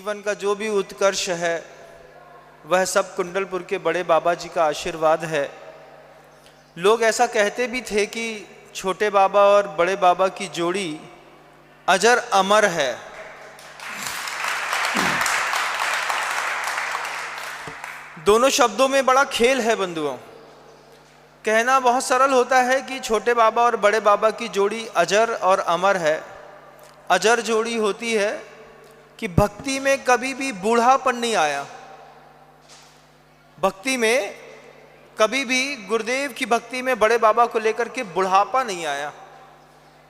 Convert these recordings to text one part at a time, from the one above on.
जीवन का जो भी उत्कर्ष है वह सब कुंडलपुर के बड़े बाबा जी का आशीर्वाद है। लोग ऐसा कहते भी थे कि छोटे बाबा और बड़े बाबा की जोड़ी अजर अमर है। दोनों शब्दों में बड़ा खेल है बंधुओं। कहना बहुत सरल होता है कि छोटे बाबा और बड़े बाबा की जोड़ी अजर और अमर है। अजर जोड़ी होती है कि भक्ति में कभी भी बूढ़ापन नहीं आया। भक्ति में कभी भी गुरुदेव की भक्ति में बड़े बाबा को लेकर के बुढ़ापा नहीं आया।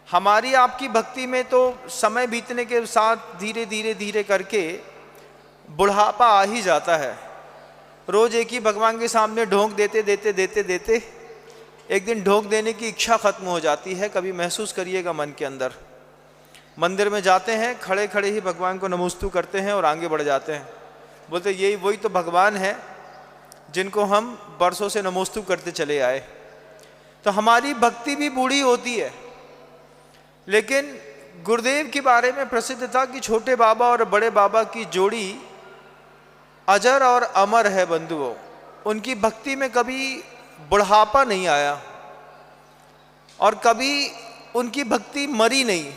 हमारी आपकी भक्ति में तो समय बीतने के साथ धीरे धीरे धीरे करके बुढ़ापा आ ही जाता है। रोज एक ही भगवान के सामने ढोंक देते देते देते देते एक दिन ढोंक देने की इच्छा खत्म हो जाती है। कभी महसूस करिएगा मन के अंदर। मंदिर में जाते हैं, खड़े खड़े ही भगवान को नमस्तु करते हैं और आगे बढ़ जाते हैं। बोलते यही वही तो भगवान है जिनको हम बरसों से नमस्तु करते चले आए। तो हमारी भक्ति भी बूढ़ी होती है। लेकिन गुरुदेव के बारे में प्रसिद्ध था कि छोटे बाबा और बड़े बाबा की जोड़ी अजर और अमर है बंधुओं। उनकी भक्ति में कभी बुढ़ापा नहीं आया और कभी उनकी भक्ति मरी नहीं।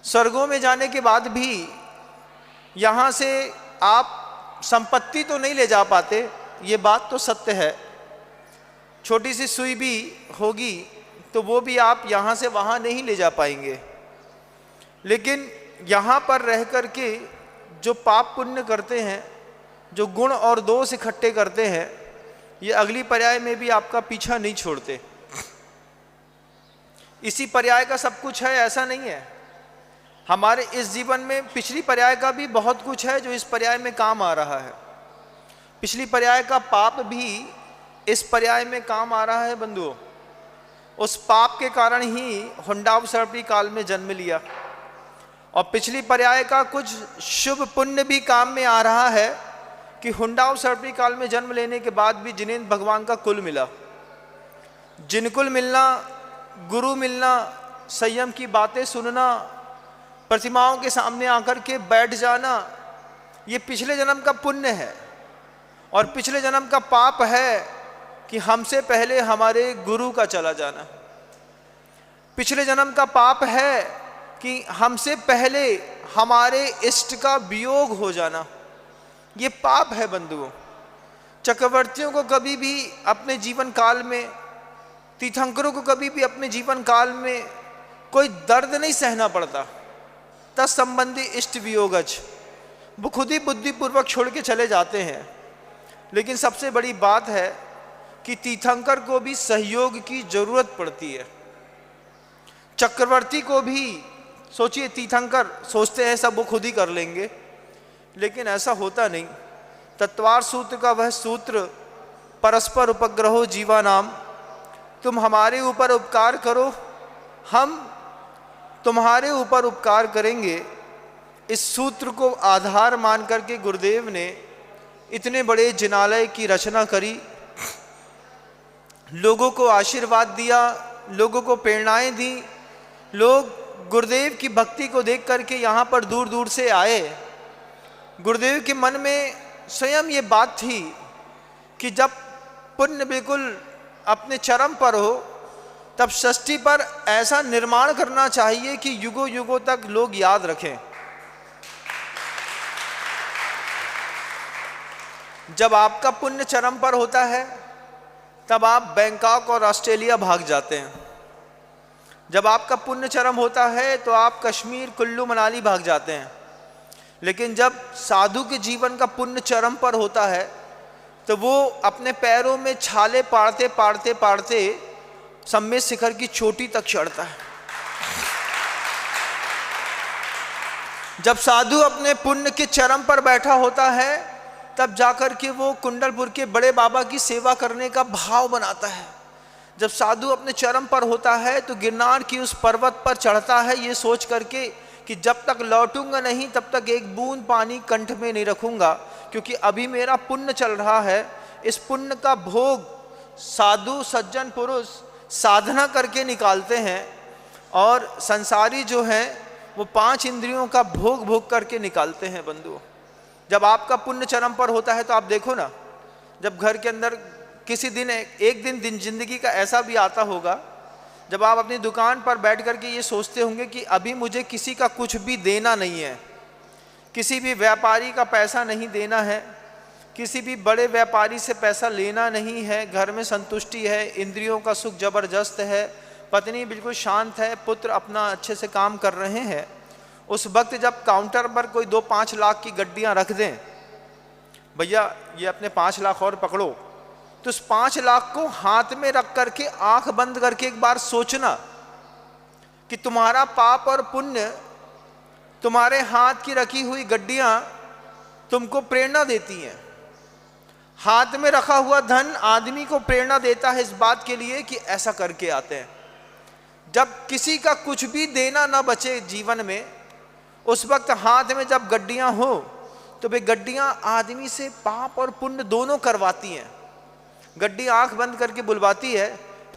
स्वर्गों में जाने के बाद भी यहाँ से आप संपत्ति तो नहीं ले जा पाते, ये बात तो सत्य है। छोटी सी सुई भी होगी तो वो भी आप यहाँ से वहाँ नहीं ले जा पाएंगे। लेकिन यहाँ पर रह कर के जो पाप पुण्य करते हैं, जो गुण और दोष इकट्ठे करते हैं, ये अगली पर्याय में भी आपका पीछा नहीं छोड़ते। इसी पर्याय का सब कुछ है ऐसा नहीं है। हमारे इस जीवन में पिछली पर्याय का भी बहुत कुछ है जो इस पर्याय में काम आ रहा है। पिछली पर्याय का पाप भी इस पर्याय में काम आ रहा है बंधुओं। उस पाप के कारण ही हुंडावसर्पी काल में जन्म लिया और पिछली पर्याय का कुछ शुभ पुण्य भी काम में आ रहा है कि हुंडावसर्पी काल में जन्म लेने के बाद भी जिनेंद्र भगवान का कुल मिला। जिनकुल मिलना, गुरु मिलना, संयम की बातें सुनना, प्रतिमाओं के सामने आकर के बैठ जाना, ये पिछले जन्म का पुण्य है। और पिछले जन्म का पाप है कि हमसे पहले हमारे गुरु का चला जाना। पिछले जन्म का पाप है कि हमसे पहले हमारे इष्ट का वियोग हो जाना। ये पाप है बंधुओं। चक्रवर्तियों को कभी भी अपने जीवन काल में, तीर्थंकरों को कभी भी अपने जीवन काल में कोई दर्द नहीं सहना पड़ता। तत्संबंधी इष्ट वियोगज वो खुद ही बुद्धिपूर्वक छोड़ के चले जाते हैं। लेकिन सबसे बड़ी बात है कि तीर्थंकर को भी सहयोग की जरूरत पड़ती है। चक्रवर्ती को भी सोचिए, तीर्थंकर सोचते हैं सब वो खुद ही कर लेंगे, लेकिन ऐसा होता नहीं। तत्वार सूत्र का वह सूत्र, परस्पर उपग्रहो जीवा नाम, तुम हमारे ऊपर उपकार करो, हम तुम्हारे ऊपर उपकार करेंगे। इस सूत्र को आधार मान करके गुरुदेव ने इतने बड़े जिनालय की रचना करी, लोगों को आशीर्वाद दिया, लोगों को प्रेरणाएं दी। लोग गुरुदेव की भक्ति को देख करके यहाँ पर दूर दूर से आए। गुरुदेव के मन में स्वयं ये बात थी कि जब पुण्य बिल्कुल अपने चरम पर हो तब षष्ठी पर ऐसा निर्माण करना चाहिए कि युगों युगों तक लोग याद रखें। जब आपका पुण्य चरम पर होता है तब आप बैंकॉक और ऑस्ट्रेलिया भाग जाते हैं। जब आपका पुण्य चरम होता है तो आप कश्मीर, कुल्लू, मनाली भाग जाते हैं। लेकिन जब साधु के जीवन का पुण्य चरम पर होता है तो वो अपने पैरों में छाले पाड़ते पाड़ते पाड़ते सम्मेद शिखर की चोटी तक चढ़ता है। जब साधु अपने पुण्य के चरम पर बैठा होता है तब जाकर के वो कुंडलपुर के बड़े बाबा की सेवा करने का भाव बनाता है। जब साधु अपने चरम पर होता है तो गिरनार की उस पर्वत पर चढ़ता है ये सोच करके कि जब तक लौटूंगा नहीं तब तक एक बूंद पानी कंठ में नहीं रखूंगा, क्योंकि अभी मेरा पुण्य चल रहा है। इस पुण्य का भोग साधु सज्जन पुरुष साधना करके निकालते हैं और संसारी जो हैं वो 5 इंद्रियों का भोग भोग करके निकालते हैं बंधुओं। जब आपका पुण्य चरम पर होता है तो आप देखो ना, जब घर के अंदर किसी दिन एक दिन जिंदगी का ऐसा भी आता होगा जब आप अपनी दुकान पर बैठ करके ये सोचते होंगे कि अभी मुझे किसी का कुछ भी देना नहीं है, किसी भी व्यापारी का पैसा नहीं देना है, किसी भी बड़े व्यापारी से पैसा लेना नहीं है, घर में संतुष्टि है, इंद्रियों का सुख जबरदस्त है, पत्नी बिल्कुल शांत है, पुत्र अपना अच्छे से काम कर रहे हैं। उस वक्त जब काउंटर पर कोई 2-5 लाख की गड्डियां रख दें, भैया ये अपने 5 लाख और पकड़ो, तो उस 5 लाख को हाथ में रख करके आंख बंद करके एक बार सोचना कि तुम्हारा पाप और पुण्य, तुम्हारे हाथ की रखी हुई गड्डियां तुमको प्रेरणा देती हैं। हाथ में रखा हुआ धन आदमी को प्रेरणा देता है इस बात के लिए कि ऐसा करके आते हैं। जब किसी का कुछ भी देना ना बचे जीवन में, उस वक्त हाथ में जब गड्डियां हो तो वे गड्डियां आदमी से पाप और पुण्य दोनों करवाती हैं। गड्डी आंख बंद करके बुलवाती है,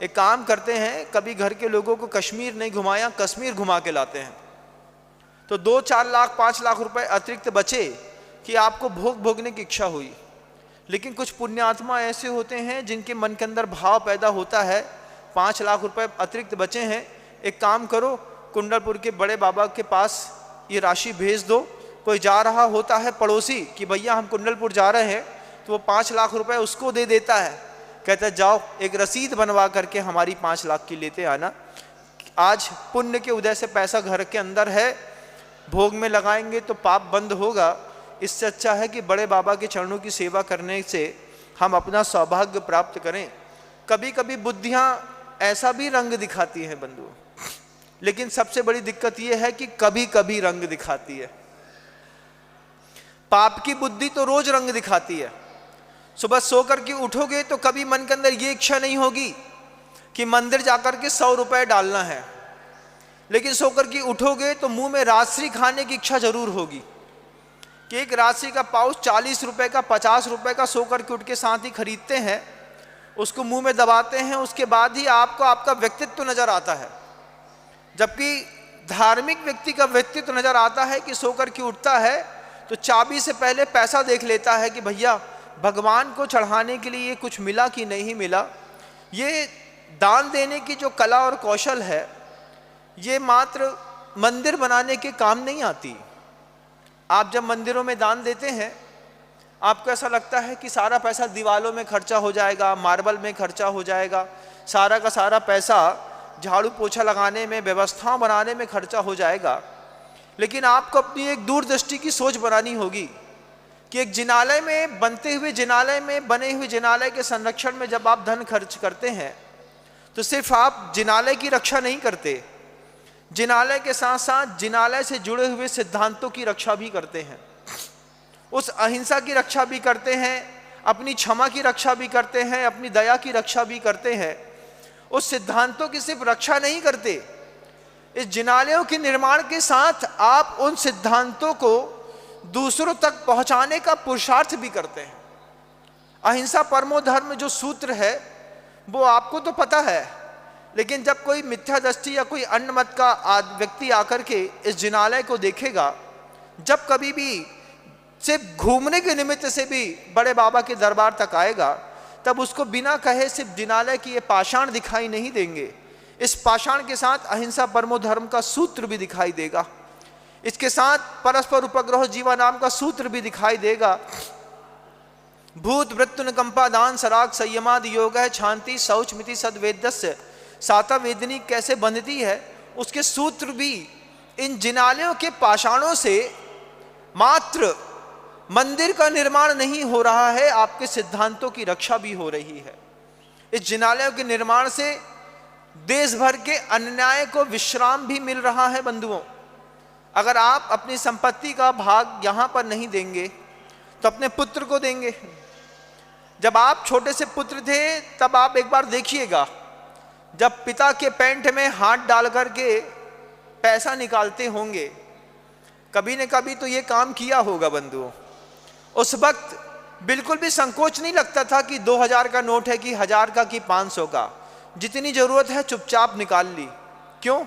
एक काम करते हैं, कभी घर के लोगों को कश्मीर नहीं घुमाया, कश्मीर घुमा के लाते हैं, तो 2-4 लाख 5 लाख रुपए अतिरिक्त बचे कि आपको भोग भोगने की इच्छा हुई। लेकिन कुछ पुण्यात्मा ऐसे होते हैं जिनके मन के अंदर भाव पैदा होता है, 5 लाख रुपए अतिरिक्त बचे हैं, एक काम करो, कुंडलपुर के बड़े बाबा के पास ये राशि भेज दो। कोई जा रहा होता है पड़ोसी कि भैया हम कुंडलपुर जा रहे हैं, तो वो 5 लाख रुपए उसको दे देता है, कहता है जाओ एक रसीद बनवा करके हमारी 5 लाख की लेते आना। आज पुण्य के उदय से पैसा घर के अंदर है, भोग में लगाएंगे तो पाप बंद होगा। इससे अच्छा है कि बड़े बाबा के चरणों की सेवा करने से हम अपना सौभाग्य प्राप्त करें। कभी कभी बुद्धियां ऐसा भी रंग दिखाती हैं बंधुओं, लेकिन सबसे बड़ी दिक्कत यह है कि कभी कभी रंग दिखाती है। पाप की बुद्धि तो रोज रंग दिखाती है। सुबह सोकर के उठोगे तो कभी मन के अंदर ये इच्छा नहीं होगी कि मंदिर जाकर के 100 रुपए डालना है, लेकिन सोकर के उठोगे तो मुंह में राजश्री खाने की इच्छा जरूर होगी कि एक राजश्री का पाउच 40 रुपए का 50 रुपए का सोकर के उठ के साथ ही खरीदते हैं, उसको मुंह में दबाते हैं, उसके बाद ही आपको आपका व्यक्तित्व नजर आता है। जबकि धार्मिक व्यक्ति का व्यक्तित्व नजर आता है कि सोकर के उठता है तो चाबी से पहले पैसा देख लेता है कि भैया भगवान को चढ़ाने के लिए कुछ मिला कि नहीं मिला। ये दान देने की जो कला और कौशल है, ये मात्र मंदिर बनाने के काम नहीं आती। आप जब मंदिरों में दान देते हैं, आपको ऐसा लगता है कि सारा पैसा दीवालों में खर्चा हो जाएगा, मार्बल में खर्चा हो जाएगा, सारा का सारा पैसा झाड़ू पोछा लगाने में, व्यवस्थाओं बनाने में खर्चा हो जाएगा। लेकिन आपको अपनी एक दूरदृष्टि की सोच बनानी होगी कि एक जिनालय में बनते हुए जिनालय में बने हुए जिनालय के संरक्षण में जब आप धन खर्च करते हैं तो सिर्फ आप जिनालय की रक्षा नहीं करते, जिनालय के साथ साथ जिनालय से जुड़े हुए सिद्धांतों की रक्षा भी करते हैं, उस अहिंसा की रक्षा भी करते हैं, अपनी क्षमा की रक्षा भी करते हैं, अपनी दया की रक्षा भी करते हैं। उस सिद्धांतों की सिर्फ रक्षा नहीं करते, इस जिनालयों के निर्माण के साथ आप उन सिद्धांतों को दूसरों तक पहुंचाने का पुरुषार्थ भी करते हैं। अहिंसा परमो धर्म जो सूत्र है वो आपको तो पता है, लेकिन जब कोई मिथ्या दृष्टि या कोई अन्य मत का व्यक्ति आकर के इस जिनालय को देखेगा, जब कभी भी सिर्फ घूमने के निमित्त से भी बड़े बाबा के दरबार तक आएगा, तब उसको बिना कहे सिर्फ जिनालय की ये पाषाण दिखाई नहीं देंगे, इस पाषाण के साथ अहिंसा परमो धर्म का सूत्र भी दिखाई देगा, इसके साथ परस्पर उपग्रह जीवा नाम का सूत्र भी दिखाई देगा। भूत वृत्तनुकंपा दान सराग संयमाद योग है शांति शौच मिति सद्वेदस्य साता वेदनी कैसे बंधती है, उसके सूत्र भी इन जिनालयों के पाषाणों से मात्र मंदिर का निर्माण नहीं हो रहा है, आपके सिद्धांतों की रक्षा भी हो रही है। इस जिनालयों के निर्माण से देश भर के अन्याय को विश्राम भी मिल रहा है। बंधुओं, अगर आप अपनी संपत्ति का भाग यहां पर नहीं देंगे तो अपने पुत्र को देंगे। जब आप छोटे से पुत्र थे तब आप एक बार देखिएगा, जब पिता के पैंट में हाथ डाल करके पैसा निकालते होंगे, कभी न कभी तो ये काम किया होगा बंधुओं। उस वक्त बिल्कुल भी संकोच नहीं लगता था कि 2000 का नोट है कि 1000 का कि 500 का, जितनी जरूरत है चुपचाप निकाल ली। क्यों?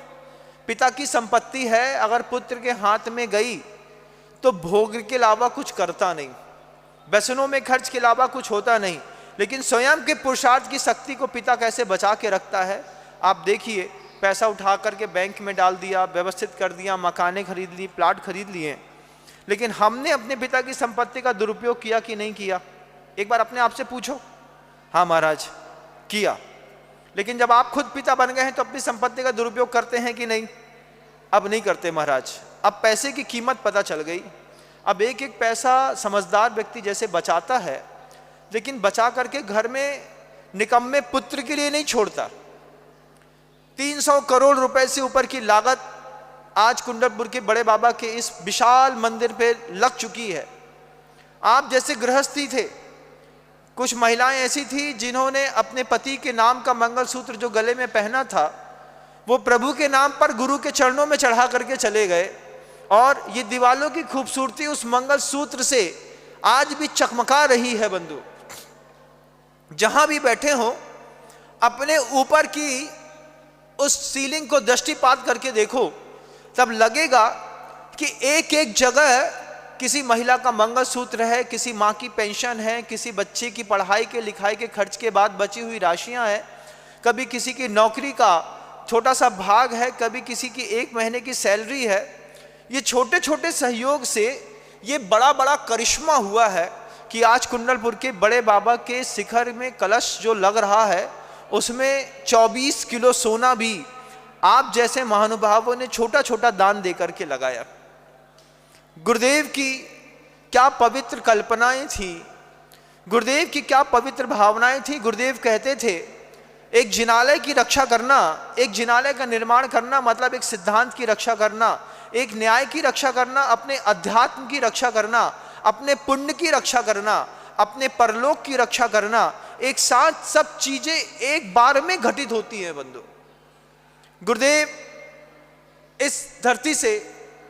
पिता की संपत्ति है, अगर पुत्र के हाथ में गई तो भोग के अलावा कुछ करता नहीं, व्यसनों में खर्च के अलावा कुछ होता नहीं। लेकिन स्वयं के पुरुषार्थ की शक्ति को पिता कैसे बचा के रखता है। आप देखिए, पैसा उठा करके बैंक में डाल दिया, व्यवस्थित कर दिया, मकाने खरीद ली, प्लाट खरीद लिए, लेकिन हमने अपने पिता की संपत्ति का दुरुपयोग किया कि नहीं किया? एक बार अपने आप से पूछो। हाँ महाराज, किया। लेकिन जब आप खुद पिता बन गए हैं तो अपनी संपत्ति का दुरुपयोग करते हैं कि नहीं? अब नहीं करते महाराज। अब पैसे की कीमत पता चल गई। अब एक एक पैसा समझदार व्यक्ति जैसे बचाता है, लेकिन बचा करके घर में निकम्मे पुत्र के लिए नहीं छोड़ता। 300 करोड़ रुपए से ऊपर की लागत आज कुंडलपुर के बड़े बाबा के इस विशाल मंदिर पे लग चुकी है। आप जैसे गृहस्थी थे, कुछ महिलाएं ऐसी थी जिन्होंने अपने पति के नाम का मंगलसूत्र जो गले में पहना था वो प्रभु के नाम पर गुरु के चरणों में चढ़ा करके चले गए, और ये दीवालों की खूबसूरती उस मंगलसूत्र से आज भी चकमका रही है। बंधु, जहां भी बैठे हो, अपने ऊपर की उस सीलिंग को दृष्टिपात करके देखो, तब लगेगा कि एक एक जगह किसी महिला का मंगलसूत्र है, किसी माँ की पेंशन है, किसी बच्चे की पढ़ाई के लिखाई के खर्च के बाद बची हुई राशियां हैं, कभी किसी की नौकरी का छोटा सा भाग है, कभी किसी की 1 महीने की सैलरी है। ये छोटे छोटे सहयोग से ये बड़ा बड़ा करिश्मा हुआ है कि आज कुंडलपुर के बड़े बाबा के शिखर में कलश जो लग रहा है उसमें 24 किलो सोना भी आप जैसे महानुभावों ने छोटा छोटा दान देकर के लगाया। गुरुदेव की क्या पवित्र कल्पनाएं थी, गुरुदेव की क्या पवित्र भावनाएं थी। गुरुदेव कहते थे, एक जिनालय की रक्षा करना, एक जिनालय का निर्माण करना मतलब एक सिद्धांत की रक्षा करना, एक न्याय की रक्षा करना, अपने अध्यात्म की रक्षा करना, अपने पुण्य की रक्षा करना, अपने परलोक की रक्षा करना, एक साथ सब चीजें एक बार में घटित होती हैं। बंधु, गुरुदेव इस धरती से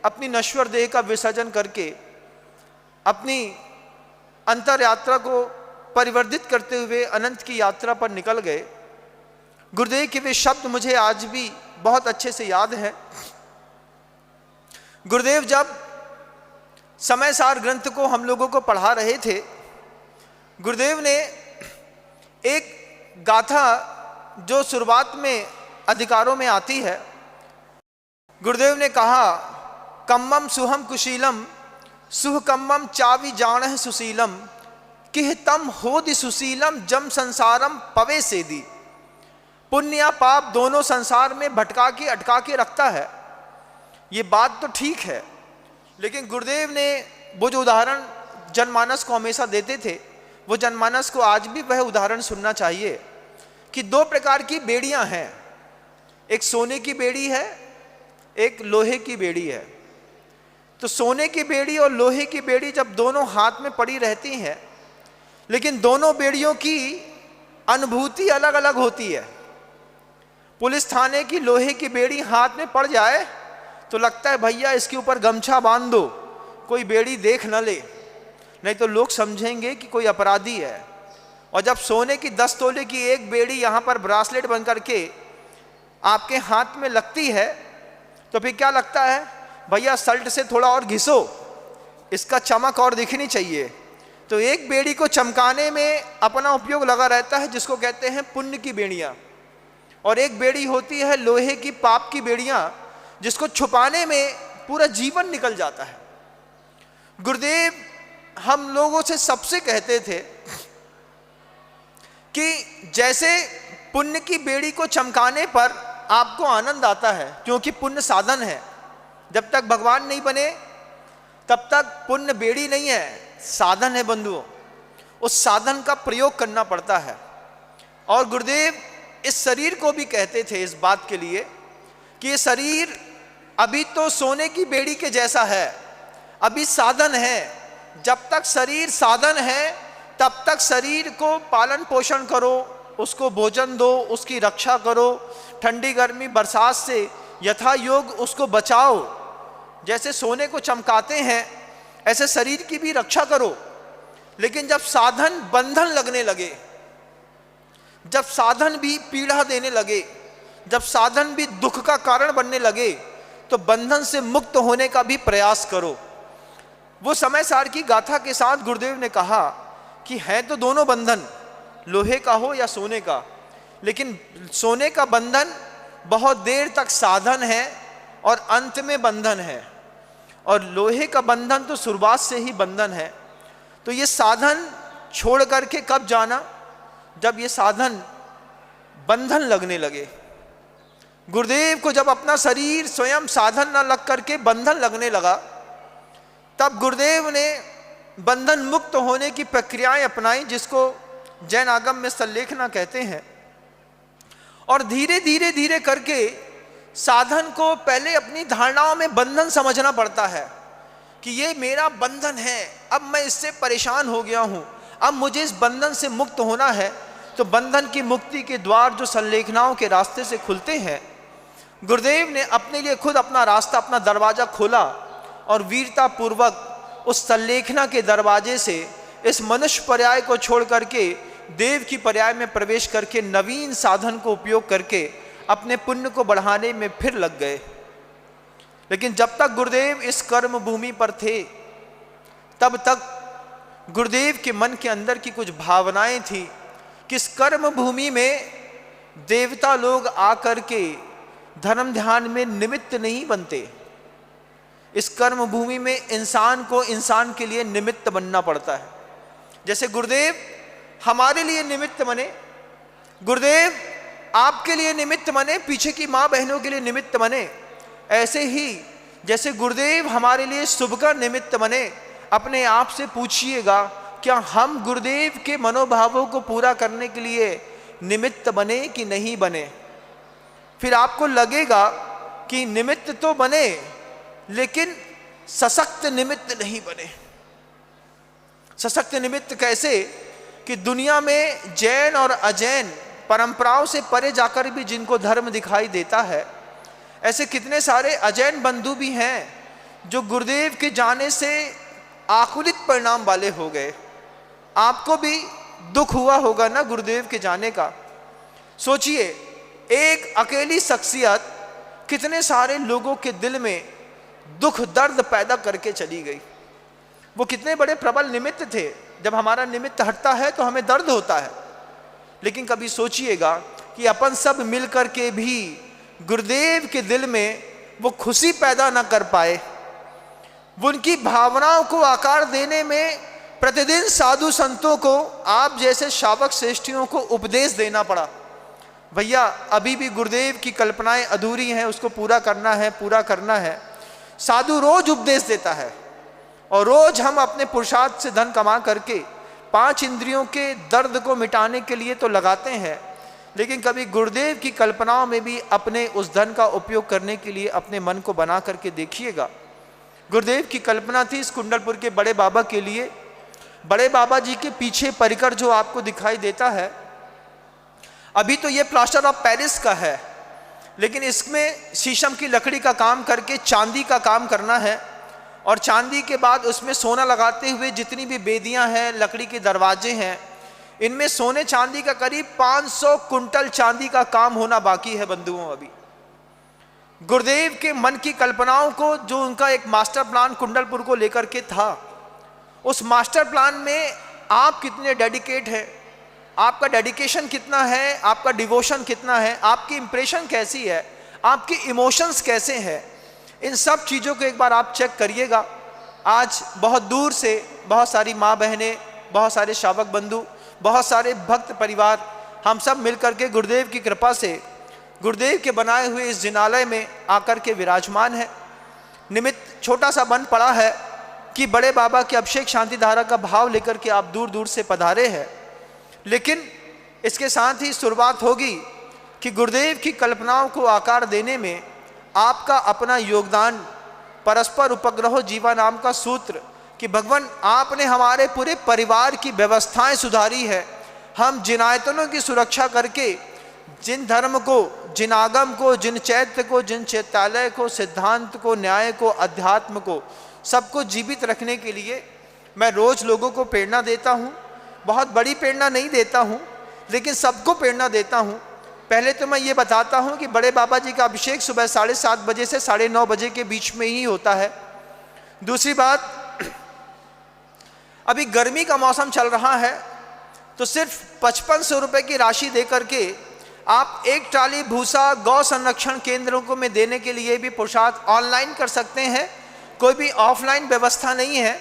अपनी नश्वर देह का विसर्जन करके अपनी अंतर यात्रा को परिवर्धित करते हुए अनंत की यात्रा पर निकल गए। गुरुदेव के वे शब्द मुझे आज भी बहुत अच्छे से याद है। गुरुदेव जब समय सार ग्रंथ को हम लोगों को पढ़ा रहे थे, गुरुदेव ने एक गाथा जो शुरुआत में अधिकारों में आती है, गुरुदेव ने कहा, कम्मम सुहम कुशीलम सुह कम्मम चावि जान सुशीलम किह तम होदि सुशीलम जम संसारम पवे से दी। पुण्य या पाप दोनों संसार में भटका के अटका के रखता है। ये बात तो ठीक है, लेकिन गुरुदेव ने वो जो उदाहरण जनमानस को हमेशा देते थे, वो जनमानस को आज भी वह उदाहरण सुनना चाहिए कि 2 प्रकार की बेड़ियां हैं, एक सोने की बेड़ी है, एक लोहे की बेड़ी है। तो सोने की बेड़ी और लोहे की बेड़ी जब दोनों हाथ में पड़ी रहती हैं, लेकिन दोनों बेड़ियों की अनुभूति अलग अलग होती है। पुलिस थाने की लोहे की बेड़ी हाथ में पड़ जाए तो लगता है भैया इसके ऊपर गमछा बांध दो, कोई बेड़ी देख न ले, नहीं तो लोग समझेंगे कि कोई अपराधी है। और जब सोने की 10 तोले की एक बेड़ी यहाँ पर ब्रासलेट बन करके आपके हाथ में लगती है तो फिर क्या लगता है, भैया सल्ट से थोड़ा और घिसो, इसका चमक और दिखनी चाहिए। तो एक बेड़ी को चमकाने में अपना उपयोग लगा रहता है जिसको कहते हैं पुण्य की बेड़ियां, और एक बेड़ी होती है लोहे की पाप की बेड़ियां जिसको छुपाने में पूरा जीवन निकल जाता है। गुरुदेव हम लोगों से सबसे कहते थे कि जैसे पुण्य की बेड़ी को चमकाने पर आपको आनंद आता है, क्योंकि पुण्य साधन है, जब तक भगवान नहीं बने तब तक पुण्य बेड़ी नहीं है, साधन है बंधुओं। उस साधन का प्रयोग करना पड़ता है। और गुरुदेव इस शरीर को भी कहते थे इस बात के लिए कि ये शरीर अभी तो सोने की बेड़ी के जैसा है, अभी साधन है। जब तक शरीर साधन है तब तक शरीर को पालन पोषण करो, उसको भोजन दो, उसकी रक्षा करो, ठंडी गर्मी बरसात से यथा योग उसको बचाओ। जैसे सोने को चमकाते हैं ऐसे शरीर की भी रक्षा करो। लेकिन जब साधन बंधन लगने लगे, जब साधन भी पीड़ा देने लगे, जब साधन भी दुख का कारण बनने लगे तो बंधन से मुक्त होने का भी प्रयास करो। वो समय सार की गाथा के साथ गुरुदेव ने कहा कि है तो दोनों बंधन, लोहे का हो या सोने का, लेकिन सोने का बंधन बहुत देर तक साधन है और अंत में बंधन है, और लोहे का बंधन तो शुरुआत से ही बंधन है। तो ये साधन छोड़ करके कब जाना? जब ये साधन बंधन लगने लगे। गुरुदेव को जब अपना शरीर स्वयं साधन न लग करके बंधन लगने लगा, तब गुरुदेव ने बंधन मुक्त होने की प्रक्रियाएं अपनाई, जिसको जैन आगम में सल्लेखना कहते हैं। और धीरे धीरे धीरे करके साधन को पहले अपनी धारणाओं में बंधन समझना पड़ता है कि ये मेरा बंधन है, अब मैं इससे परेशान हो गया हूँ, अब मुझे इस बंधन से मुक्त होना है। तो बंधन की मुक्ति के द्वार जो संलेखनाओं के रास्ते से खुलते हैं, गुरुदेव ने अपने लिए खुद अपना रास्ता, अपना दरवाज़ा खोला और वीरता पूर्वक उस संलेखना के दरवाजे से इस मनुष्य पर्याय को छोड़ करके देव की पर्याय में प्रवेश करके नवीन साधन को उपयोग करके अपने पुण्य को बढ़ाने में फिर लग गए। लेकिन जब तक गुरुदेव इस कर्म भूमि पर थे, तब तक गुरुदेव के मन के अंदर की कुछ भावनाएं थी कि इस कर्म भूमि में देवता लोग आकर के धर्म ध्यान में निमित्त नहीं बनते। इस कर्म भूमि में इंसान को इंसान के लिए निमित्त बनना पड़ता है। जैसे गुरुदेव हमारे लिए निमित्त बने, गुरुदेव आपके लिए निमित्त बने, पीछे की माँ बहनों के लिए निमित्त बने, ऐसे ही जैसे गुरुदेव हमारे लिए शुभ का निमित्त बने, अपने आप से पूछिएगा क्या हम गुरुदेव के मनोभावों को पूरा करने के लिए निमित्त बने कि नहीं बने। फिर आपको लगेगा कि निमित्त तो बने लेकिन सशक्त निमित्त नहीं बने। सशक्त निमित्त कैसे कि दुनिया में जैन और अजैन परंपराओं से परे जाकर भी जिनको धर्म दिखाई देता है, ऐसे कितने सारे अजैन बंधु भी हैं जो गुरुदेव के जाने से आकुलित परिणाम वाले हो गए। आपको भी दुख हुआ होगा ना गुरुदेव के जाने का। सोचिए, एक अकेली शख्सियत कितने सारे लोगों के दिल में दुख दर्द पैदा करके चली गई। वो कितने बड़े प्रबल निमित्त थे। जब हमारा निमित्त हटता है तो हमें दर्द होता है, लेकिन कभी सोचिएगा कि अपन सब मिलकर के भी गुरुदेव के दिल में वो खुशी पैदा ना कर पाए। वो उनकी भावनाओं को आकार देने में प्रतिदिन साधु संतों को, आप जैसे शावक श्रेष्ठियों को उपदेश देना पड़ा। भैया अभी भी गुरुदेव की कल्पनाएं अधूरी हैं, उसको पूरा करना है, पूरा करना है। साधु रोज उपदेश देता है और रोज हम अपने पुरुषार्थ से धन कमा करके 5 इंद्रियों के दर्द को मिटाने के लिए तो लगाते हैं, लेकिन कभी गुरुदेव की कल्पनाओं में भी अपने उस धन का उपयोग करने के लिए अपने मन को बना करके देखिएगा। गुरुदेव की कल्पना थी इस कुंडलपुर के बड़े बाबा के लिए। बड़े बाबा जी के पीछे परिकर जो आपको दिखाई देता है, अभी तो ये प्लास्टर ऑफ पेरिस का है, लेकिन इसमें शीशम की लकड़ी का काम करके चांदी का काम करना है, और चांदी के बाद उसमें सोना लगाते हुए जितनी भी बेदियां हैं, लकड़ी के दरवाजे हैं, इनमें सोने चांदी का करीब 500 कुंटल चांदी का काम होना बाकी है बंधुओं। अभी गुरुदेव के मन की कल्पनाओं को, जो उनका एक मास्टर प्लान कुंडलपुर को लेकर के था, उस मास्टर प्लान में आप कितने डेडिकेट हैं, आपका डेडिकेशन कितना है, आपका डिवोशन कितना है, आपकी इंप्रेशन कैसी है, आपकी इमोशंस कैसे हैं, इन सब चीज़ों को एक बार आप चेक करिएगा। आज बहुत दूर से बहुत सारी माँ बहनें, बहुत सारे शावक बंधु, बहुत सारे भक्त परिवार, हम सब मिलकर के गुरुदेव की कृपा से गुरुदेव के बनाए हुए इस जिनालय में आकर के विराजमान है। निमित्त छोटा सा बन पड़ा है कि बड़े बाबा के अभिषेक शांति धारा का भाव लेकर के आप दूर दूर से पधारे हैं, लेकिन इसके साथ ही शुरुआत होगी कि गुरुदेव की कल्पनाओं को आकार देने में आपका अपना योगदान। परस्पर उपग्रहो जीवा नाम का सूत्र कि भगवान आपने हमारे पूरे परिवार की व्यवस्थाएं सुधारी है। हम जिन आयतनों की सुरक्षा करके जिन धर्म को, जिन आगम को, जिन चैत्य को, जिन चैत्यालय को, सिद्धांत को, न्याय को, अध्यात्म को, सबको जीवित रखने के लिए मैं रोज लोगों को प्रेरणा देता हूँ। बहुत बड़ी प्रेरणा नहीं देता हूँ, लेकिन सबको प्रेरणा देता हूँ पहले तो मैं ये बताता हूँ कि बड़े बाबा जी का अभिषेक सुबह 7:30 बजे से 9:30 बजे के बीच में ही होता है। दूसरी बात, अभी गर्मी का मौसम चल रहा है, तो सिर्फ 5500 रुपये की राशि दे करके आप एक ट्राली भूसा गौ संरक्षण केंद्रों को में देने के लिए भी पुरुषार्थ ऑनलाइन कर सकते हैं। कोई भी ऑफलाइन व्यवस्था नहीं है।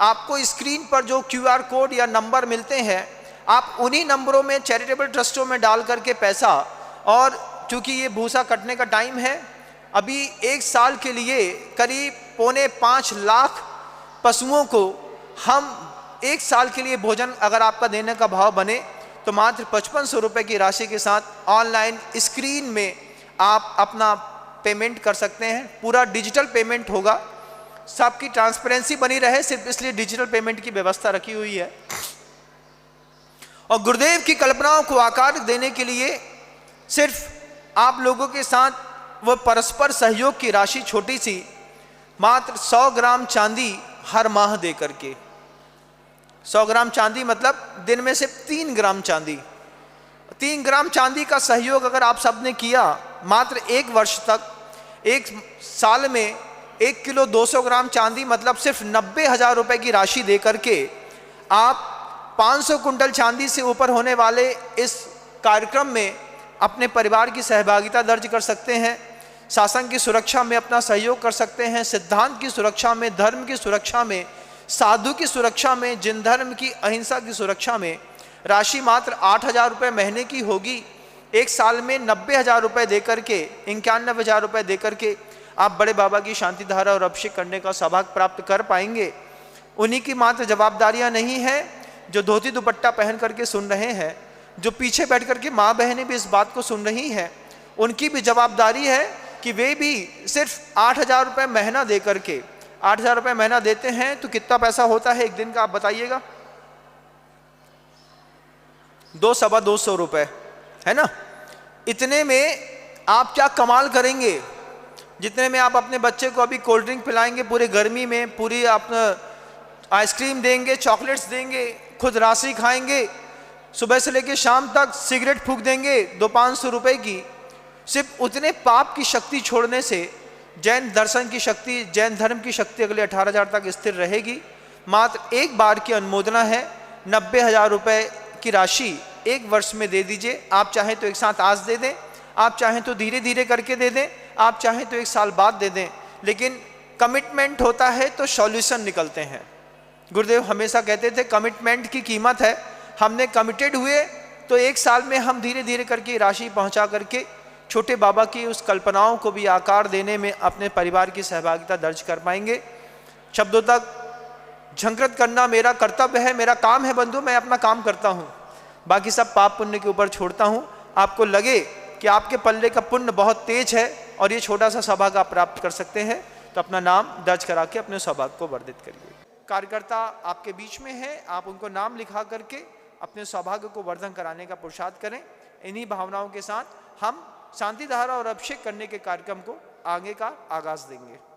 आपको स्क्रीन पर जो QR कोड या नंबर मिलते हैं, आप उन्हीं नंबरों में चैरिटेबल ट्रस्टों में डाल करके पैसा, और चूँकि ये भूसा कटने का टाइम है, अभी 1 साल के लिए करीब 4.25 लाख पशुओं को हम 1 साल के लिए भोजन अगर आपका देने का भाव बने तो मात्र 5500 रुपये की राशि के साथ ऑनलाइन स्क्रीन में आप अपना पेमेंट कर सकते हैं। पूरा डिजिटल पेमेंट होगा, सबकी ट्रांसपेरेंसी बनी रहे, सिर्फ इसलिए डिजिटल पेमेंट की व्यवस्था रखी हुई है। और गुरुदेव की कल्पनाओं को आकार देने के लिए सिर्फ आप लोगों के साथ वह परस्पर सहयोग की राशि छोटी सी मात्र 100 ग्राम चांदी हर माह दे करके, 100 ग्राम चांदी मतलब दिन में सिर्फ 3 ग्राम चांदी, 3 ग्राम चांदी का सहयोग अगर आप सबने किया मात्र 1 वर्ष तक, 1 साल में 1 किलो 200 ग्राम चांदी मतलब सिर्फ 90,000 रुपये की राशि दे करके आप 500 कुंटल चांदी से ऊपर होने वाले इस कार्यक्रम में अपने परिवार की सहभागिता दर्ज कर सकते हैं। शासन की सुरक्षा में अपना सहयोग कर सकते हैं, सिद्धांत की सुरक्षा में, धर्म की सुरक्षा में, साधु की सुरक्षा में, जिन धर्म की अहिंसा की सुरक्षा में। राशि मात्र 8,000 रुपये महीने की होगी। 1 साल में 90,000 रुपये दे करके, 91,000 रुपये दे करके आप बड़े बाबा की शांति धारा और अभिषेक करने का सौभाग्य प्राप्त कर पाएंगे। उन्हीं की मात्र जवाबदारियां नहीं है जो धोती दुपट्टा पहन करके सुन रहे हैं, जो पीछे बैठ करके माँ बहनें भी इस बात को सुन रही हैं, उनकी भी जवाबदारी है कि वे भी सिर्फ 8,000 रुपये महीना दे करके, 8,000 रुपये महीना देते हैं तो कितना पैसा होता है एक दिन का, आप बताइएगा? 200-225 रुपये, है ना? इतने में आप क्या कमाल करेंगे, जितने में आप अपने बच्चे को अभी कोल्ड ड्रिंक पिलाएंगे पूरे गर्मी में, पूरी अपना आइसक्रीम देंगे, चॉकलेट्स देंगे, खुद राशि खाएंगे, सुबह से लेकर शाम तक सिगरेट फूंक देंगे 200-500 रुपये की। सिर्फ उतने पाप की शक्ति छोड़ने से जैन दर्शन की शक्ति, जैन धर्म की शक्ति अगले 18,000 तक स्थिर रहेगी। मात्र एक बार की अनुमोदना है, 90,000 रुपये की राशि 1 वर्ष में दे दीजिए। आप चाहें तो एक साथ आज दे दें, आप चाहें तो धीरे धीरे करके दे दें, आप चाहें तो 1 साल बाद दे दें, लेकिन कमिटमेंट होता है तो सॉल्यूशन निकलते हैं। गुरुदेव हमेशा कहते थे कमिटमेंट की कीमत है। हमने कमिटेड हुए तो 1 साल में हम धीरे धीरे करके राशि पहुंचा करके छोटे बाबा की उस कल्पनाओं को भी आकार देने में अपने परिवार की सहभागिता दर्ज कर पाएंगे। शब्दों तक झंकृत करना मेरा कर्तव्य है, मेरा काम है बंधु, मैं अपना काम करता हूँ, बाकी सब पाप पुण्य के ऊपर छोड़ता हूँ। आपको लगे कि आपके पल्ले का पुण्य बहुत तेज है और ये छोटा सा सौभाग्य आप प्राप्त कर सकते हैं, तो अपना नाम दर्ज करा के अपने सौभाग्य को वर्धित करिए। कार्यकर्ता आपके बीच में है, आप उनको नाम लिखा करके अपने सौभाग्य को वर्धन कराने का पुरुषार्थ करें। इन्हीं भावनाओं के साथ हम शांति धारा और अभिषेक करने के कार्यक्रम को आगे का आगाज देंगे।